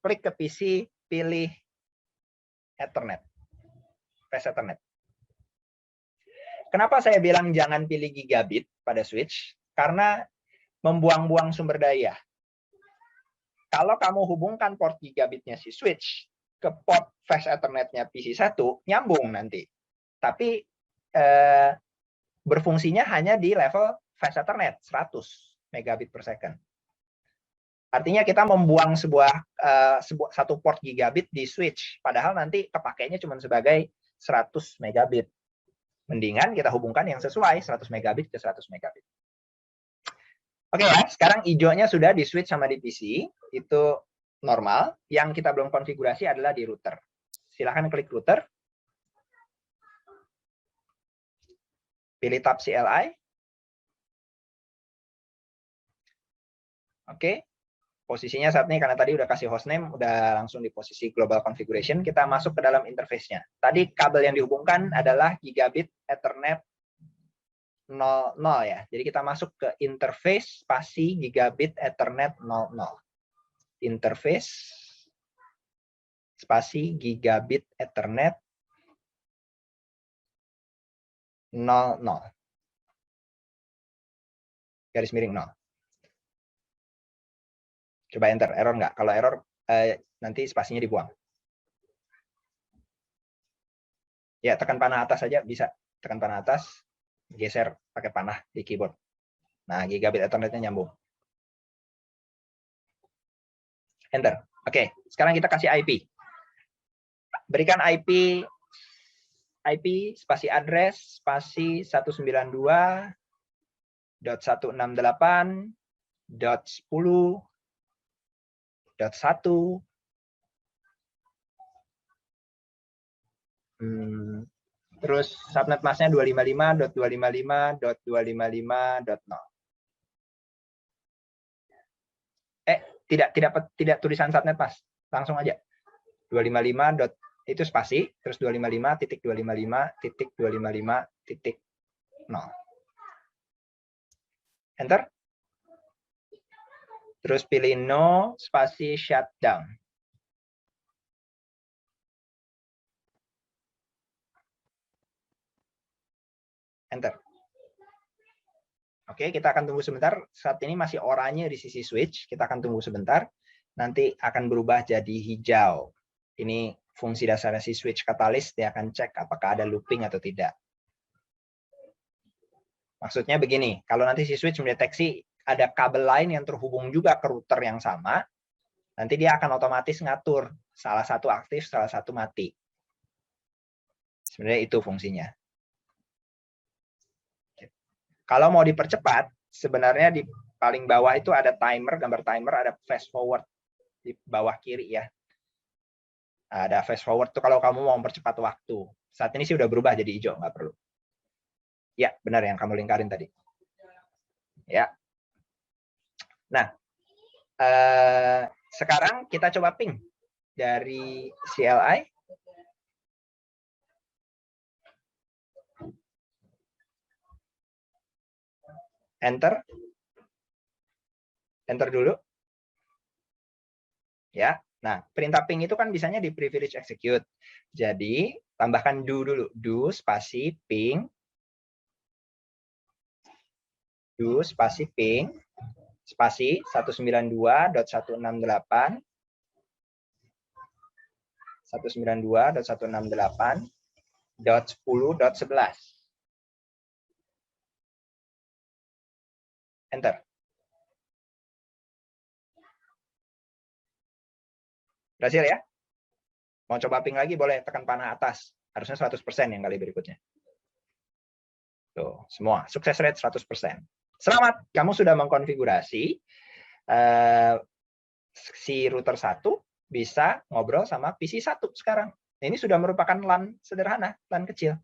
Klik ke PC, pilih Ethernet, Fast Ethernet. Kenapa saya bilang jangan pilih gigabit pada switch? Karena membuang-buang sumber daya. Kalau kamu hubungkan port gigabitnya si switch ke port Fast Ethernet-nya PC1, nyambung nanti. Tapi berfungsinya hanya di level Fast Ethernet, 100 megabit per second. Artinya kita membuang satu port gigabit di switch, padahal nanti kepakainya cuma sebagai 100 megabit. Mendingan kita hubungkan yang sesuai 100 megabit ke 100 megabit. Oke ya, sekarang hijaunya sudah di switch sama di PC, itu normal. Yang kita belum konfigurasi adalah di router. Silahkan klik router. Pilih tab CLI. Oke. Posisinya saat ini karena tadi udah kasih hostname, udah langsung di posisi global configuration, kita masuk ke dalam interface-nya. Tadi kabel yang dihubungkan adalah gigabit Ethernet 00 ya. Jadi kita masuk ke interface spasi gigabit Ethernet 00. Interface spasi gigabit Ethernet 00. Garis miring 0. Coba enter, error nggak? Kalau error, nanti spasinya dibuang. Ya, tekan panah atas saja, bisa. Tekan panah atas. Geser pakai panah di keyboard. Nah, gigabit Ethernet-nya nyambung. Enter. Oke, sekarang kita kasih IP. Berikan IP spasi address spasi 192.168.10.1. Terus subnet masknya 255.255.255.0. Tidak tulisan subnet mas, langsung aja 255. Itu spasi, terus 255.255.255.0. Enter. Terus pilih no spasi shutdown. Enter. Oke, kita akan tunggu sebentar. Saat ini masih oranye di sisi switch. Kita akan tunggu sebentar. Nanti akan berubah jadi hijau. Ini fungsi dasarnya si switch katalis. Dia akan cek apakah ada looping atau tidak. Maksudnya begini, kalau nanti si switch mendeteksi ada kabel lain yang terhubung juga ke router yang sama, nanti dia akan otomatis ngatur salah satu aktif, salah satu mati. Sebenarnya itu fungsinya. Kalau mau dipercepat, sebenarnya di paling bawah itu ada timer, gambar timer, ada fast forward di bawah kiri ya. Ada fast forward tuh kalau kamu mau mempercepat waktu. Saat ini sih udah berubah jadi hijau, nggak perlu. Ya, benar yang kamu lingkarin tadi. Ya. Nah, sekarang kita coba ping dari CLI. Enter. Enter dulu. Ya. Nah, perintah ping itu kan bisanya di privilege execute. Jadi, tambahkan do dulu. Do spasi ping. Do spasi ping. Spasi 192.168. 192.168.10.11. Enter. Berhasil ya? Mau coba ping lagi boleh tekan panah atas. Harusnya 100% yang kali berikutnya. Tuh, semua. Sukses rate 100%. Selamat, kamu sudah mengkonfigurasi si router 1 bisa ngobrol sama PC 1 sekarang. Ini sudah merupakan LAN sederhana, LAN kecil.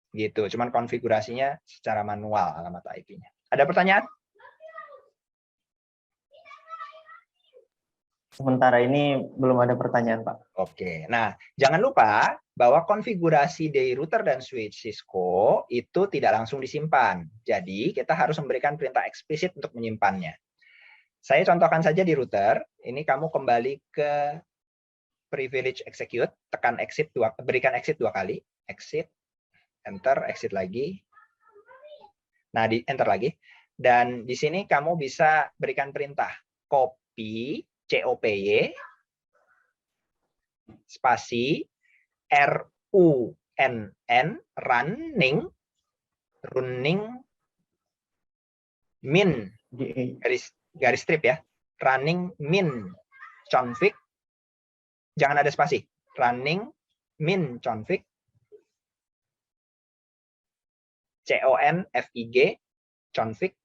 Gitu, cuman konfigurasinya secara manual alamat IP-nya. Ada pertanyaan? Sementara ini belum ada pertanyaan, Pak. Oke, nah jangan lupa bahwa konfigurasi dari router dan switch Cisco itu tidak langsung disimpan. Jadi kita harus memberikan perintah eksplisit untuk menyimpannya. Saya contohkan saja di router, ini kamu kembali ke privilege execute, tekan exit berikan exit 2 kali, exit, enter, exit lagi. Nah, di enter lagi. Dan di sini kamu bisa berikan perintah copy COPY spasi RUNN running min garis strip ya, running min config, jangan ada spasi, running min config config config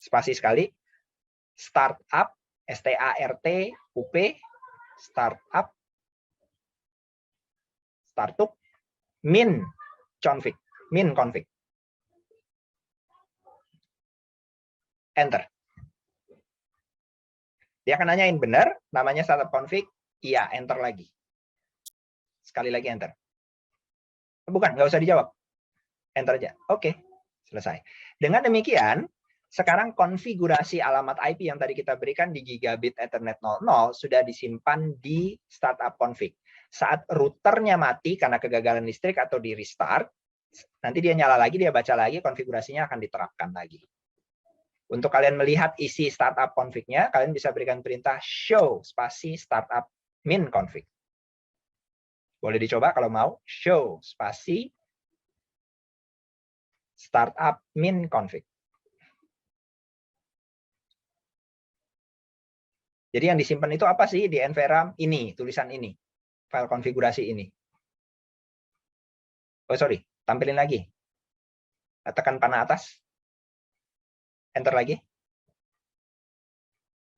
spasi sekali startup STARTUP startup min config enter. Dia akan nanyain benar namanya startup config, iya, enter lagi. Sekali lagi enter. Bukan, nggak usah dijawab. Enter aja. Oke, selesai. Dengan demikian, sekarang konfigurasi alamat IP yang tadi kita berikan di gigabit Ethernet 00 sudah disimpan di startup config. Saat routernya mati karena kegagalan listrik atau di restart, nanti dia nyala lagi, dia baca lagi, konfigurasinya akan diterapkan lagi. Untuk kalian melihat isi startup config-nya, kalian bisa berikan perintah show spasi startup min config. Boleh dicoba kalau mau. Show spasi startup min config. Jadi yang disimpan itu apa sih di NVRAM? Ini, tulisan ini. File konfigurasi ini. Oh, sorry. Tampilin lagi. Tekan panah atas. Enter lagi.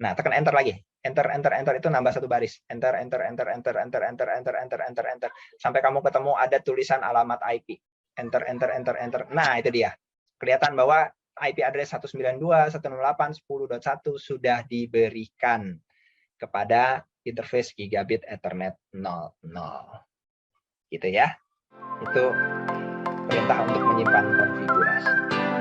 Nah, tekan enter lagi. Enter, enter, enter itu nambah satu baris. Enter, enter, enter, enter, enter, enter, enter, enter, enter, enter. Sampai kamu ketemu ada tulisan alamat IP. Enter, enter, enter, enter. Nah, itu dia. Kelihatan bahwa IP address 192.168.10.1 sudah diberikan kepada interface gigabit Ethernet 00. Gitu ya. Itu perintah untuk menyimpan konfigurasi.